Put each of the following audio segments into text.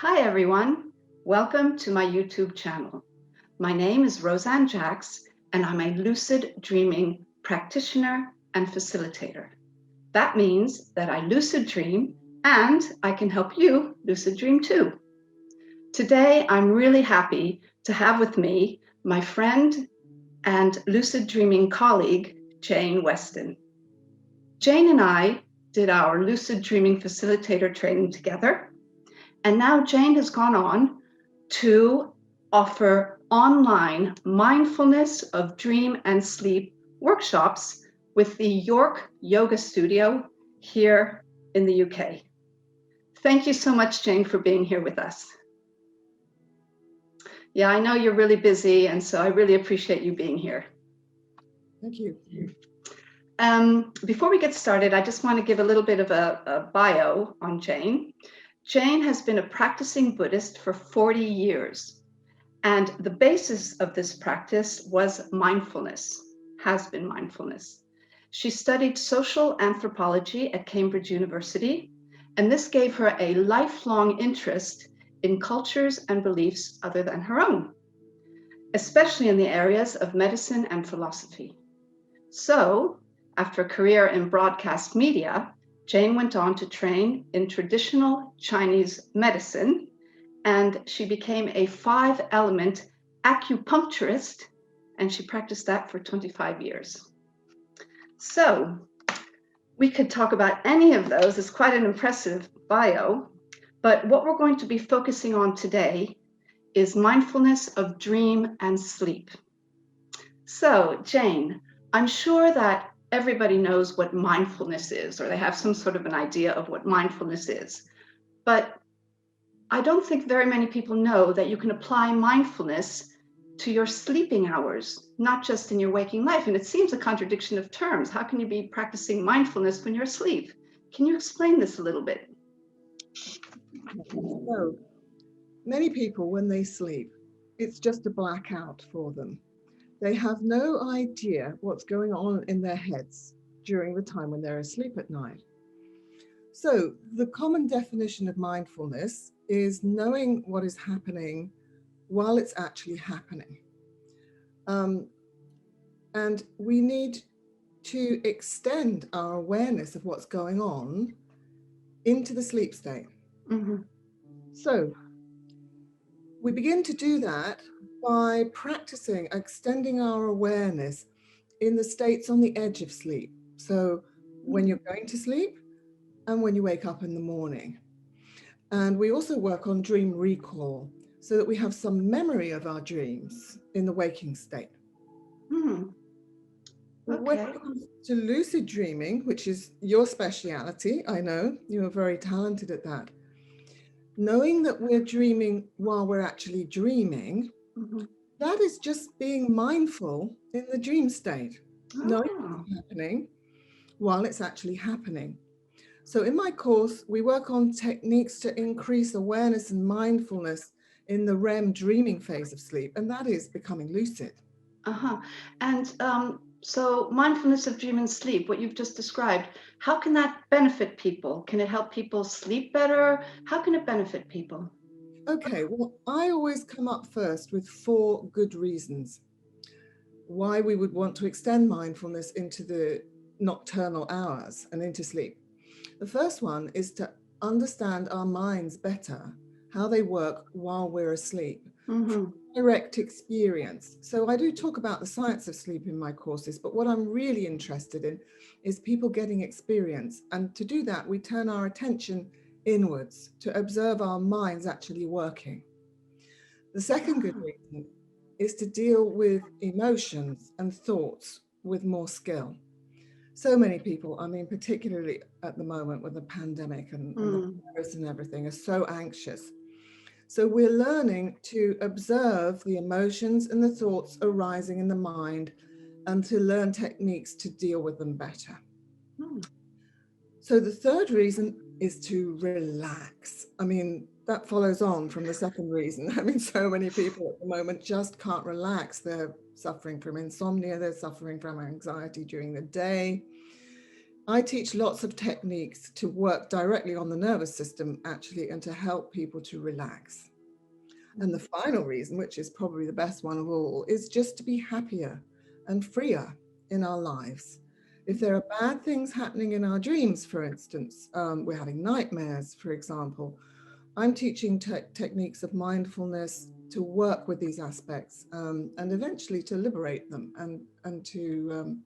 Hi everyone, welcome to my YouTube channel. My name is Roseanne Jacks and I'm a lucid dreaming practitioner and facilitator. That means that I lucid dream and I can help you lucid dream too. Today I'm really happy to have with me my friend and lucid dreaming colleague, Jane Weston. Jane and I did our lucid dreaming facilitator training together. And now Jane has gone on to offer online mindfulness of dream and sleep workshops with the York Yoga Studio here in the UK. Thank you so much, Jane, for being here with us. Yeah, I know you're really busy, and so I really appreciate you being here. Thank you. Before we get started, I just want to give a little bit of a bio on Jane. Jane has been a practicing Buddhist for 40 years, and the basis of this practice was mindfulness, has been mindfulness. She studied social anthropology at Cambridge University, and this gave her a lifelong interest in cultures and beliefs other than her own, especially in the areas of medicine and philosophy. So, after a career in broadcast media, Jane went on to train in traditional Chinese medicine, and she became a 5-element acupuncturist, and she practiced that for 25 years. So, we could talk about any of those. It's quite an impressive bio, but what we're going to be focusing on today is mindfulness of dream and sleep. So, Jane, I'm sure that everybody knows what mindfulness is, or they have some sort of an idea of what mindfulness is. But I don't think very many people know that you can apply mindfulness to your sleeping hours, not just in your waking life. And it seems a contradiction of terms. How can you be practicing mindfulness when you're asleep? Can you explain this a little bit? So, many people, when they sleep, it's just a blackout for them. They have no idea what's going on in their heads during the time when they're asleep at night. So, the common definition of mindfulness is knowing what is happening while it's actually happening. And we need to extend our awareness of what's going on into the sleep state. Mm-hmm. So, we begin to do that by practicing extending our awareness in the states on the edge of sleep. So when you're going to sleep and when you wake up in the morning. And we also work on dream recall so that we have some memory of our dreams in the waking state. Mm-hmm. When Okay. it comes to lucid dreaming, which is your speciality, I know you are very talented at that. Knowing that we're dreaming while we're actually dreaming, Mm-hmm. that is just being mindful in the dream state, knowing Oh. what's happening while it's actually happening. So in my course, we work on techniques to increase awareness and mindfulness in the REM dreaming phase of sleep, and that is becoming lucid. Uh-huh. And so mindfulness of dream and sleep, what you've just described, how can that benefit people? Can it help people sleep better? How can it benefit people? Okay, well, I always come up first with 4 good reasons why we would want to extend mindfulness into the nocturnal hours and into sleep. The first one is to understand our minds better, how they work while we're asleep. Mm-hmm. Direct experience. So I do talk about the science of sleep in my courses, but what I'm really interested in is people getting experience. And to do that, we turn our attention inwards to observe our minds actually working. The second good reason is to deal with emotions and thoughts with more skill. So many people, I mean, particularly at the moment with the pandemic and the virus and everything, are so anxious. So we're learning to observe the emotions and the thoughts arising in the mind and to learn techniques to deal with them better. So the third reason is to relax. I mean, that follows on from the second reason. I mean, so many people at the moment just can't relax. They're suffering from insomnia, they're suffering from anxiety during the day. I teach lots of techniques to work directly on the nervous system, actually, and to help people to relax. And the final reason, which is probably the best one of all, is just to be happier and freer in our lives. If there are bad things happening in our dreams, for instance, we're having nightmares, for example, I'm teaching techniques of mindfulness to work with these aspects and eventually to liberate them and to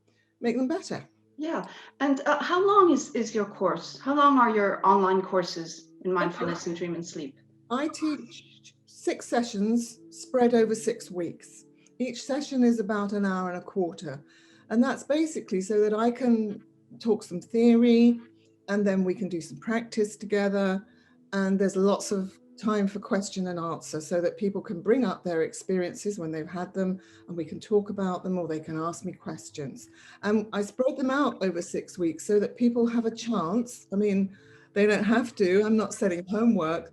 make them better. Yeah. And how long is your course? How long are your online courses in mindfulness and dream and sleep? I teach 6 sessions spread over 6 weeks. Each session is about an hour and a quarter. And that's basically so that I can talk some theory and then we can do some practice together. And there's lots of time for question and answer so that people can bring up their experiences when they've had them and we can talk about them, or they can ask me questions. And I spread them out over 6 weeks so that people have a chance. I mean, they don't have to. I'm not setting homework.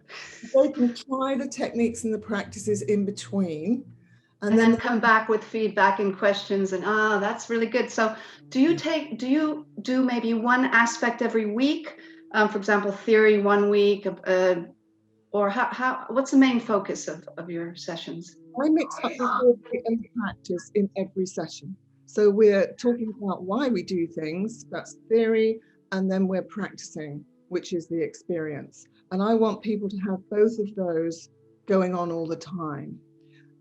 They can try the techniques and the practices in between. And then come back with feedback and questions, and that's really good. So do you do maybe one aspect every week? For example, theory one week, or what's the main focus of your sessions? I mix up the theory and the practice in every session. So we're talking about why we do things, that's theory, and then we're practicing, which is the experience. And I want people to have both of those going on all the time.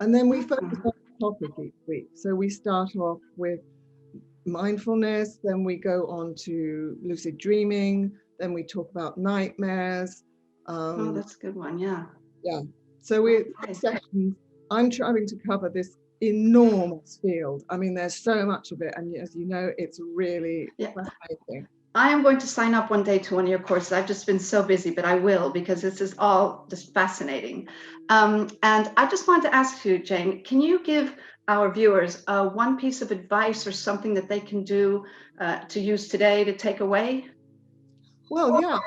And then we focus on the topic each week. So we start off with mindfulness, then we go on to lucid dreaming, then we talk about nightmares. Oh, that's a good one. Yeah. Yeah. So we're sessions. I'm trying to cover this enormous field. I mean, there's so much of it, and as you know, it's really fascinating. I am going to sign up one day to one of your courses. I've just been so busy, but I will, because this is all just fascinating. And I just wanted to ask you, Jane, can you give our viewers one piece of advice or something that they can do to use today to take away? Well, yeah.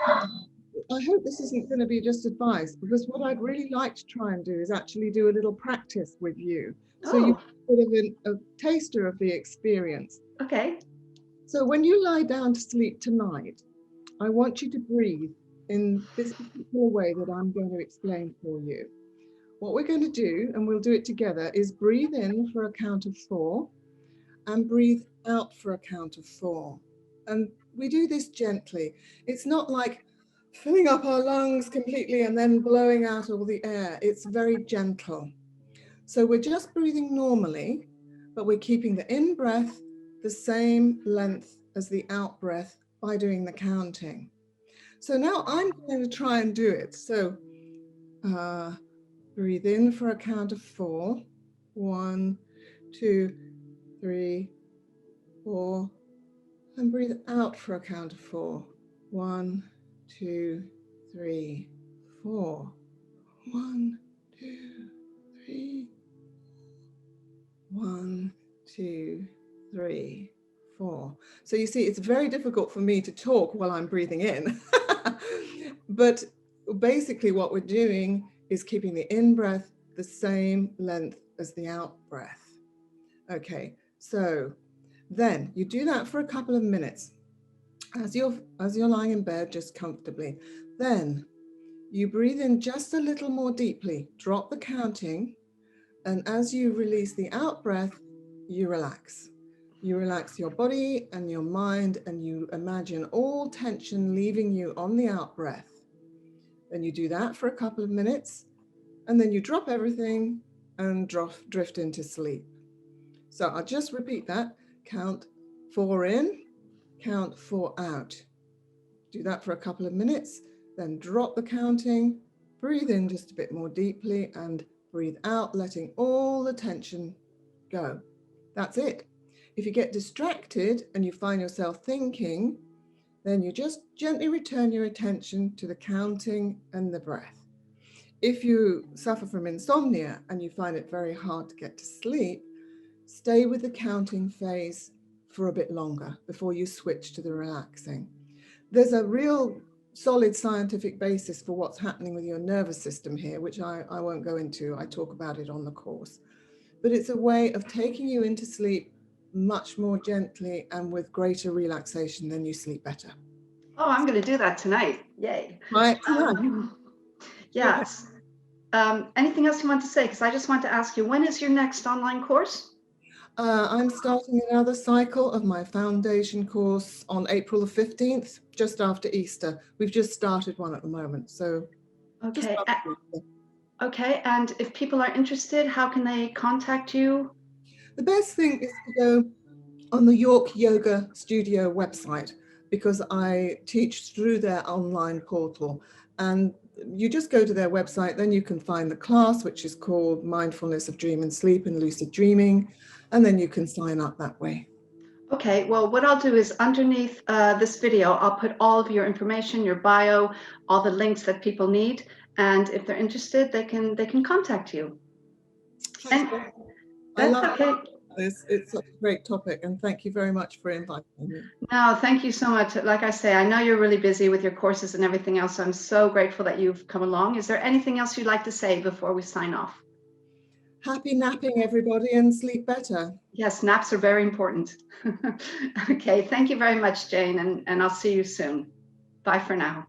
I hope this isn't going to be just advice, because what I'd really like to try and do is actually do a little practice with you. So you get a bit of a taster of the experience. Okay. So when you lie down to sleep tonight, I want you to breathe in this particular way that I'm going to explain for you. What we're going to do, and we'll do it together, is breathe in for a count of 4 and breathe out for a count of 4. And we do this gently. It's not like filling up our lungs completely and then blowing out all the air. It's very gentle. So we're just breathing normally, but we're keeping the in breath the same length as the out breath by doing the counting. So now I'm going to try and do it. So breathe in for a count of 4. 1, 2, 3, 4. And breathe out for a count of 4. 1, 2, 3, 4. 1, 2, 3. 1, 2, 3, 4. So you see, it's very difficult for me to talk while I'm breathing in. But basically what we're doing is keeping the in breath the same length as the out breath. Okay, so then you do that for a couple of minutes as you're lying in bed, just comfortably. Then you breathe in just a little more deeply, drop the counting, and as you release the out breath, you relax. You relax your body and your mind, and you imagine all tension leaving you on the out breath. Then you do that for a couple of minutes, and then you drop everything and drift into sleep. So I'll just repeat that. Count 4 in, count 4 out. Do that for a couple of minutes, then drop the counting, breathe in just a bit more deeply, and breathe out, letting all the tension go. That's it. If you get distracted and you find yourself thinking, then you just gently return your attention to the counting and the breath. If you suffer from insomnia and you find it very hard to get to sleep, stay with the counting phase for a bit longer before you switch to the relaxing. There's a real solid scientific basis for what's happening with your nervous system here, which I won't go into. I talk about it on the course. But it's a way of taking you into sleep much more gently and with greater relaxation, then you sleep better. Oh, I'm going to do that tonight. Yay. Right. Yes. Anything else you want to say? Because I just want to ask you, when is your next online course? I'm starting another cycle of my foundation course on April the 15th, just after Easter. We've just started one at the moment, so just Okay. after Easter. Okay. And if people are interested, how can they contact you? The best thing is to go on the York Yoga Studio website, because I teach through their online portal, and you just go to their website, then you can find the class, which is called Mindfulness of Dream and Sleep and Lucid Dreaming, and then you can sign up that way. Okay, well, what I'll do is underneath this video, I'll put all of your information, your bio, all the links that people need, and if they're interested, they can contact you. Thanks. And I that's love okay. this. It's such a great topic, and thank you very much for inviting me. No, thank you so much. Like I say, I know you're really busy with your courses and everything else, so I'm so grateful that you've come along. Is there anything else you'd like to say before we sign off? Happy napping, everybody, and sleep better. Yes, naps are very important. Okay, thank you very much, Jane, and I'll see you soon. Bye for now.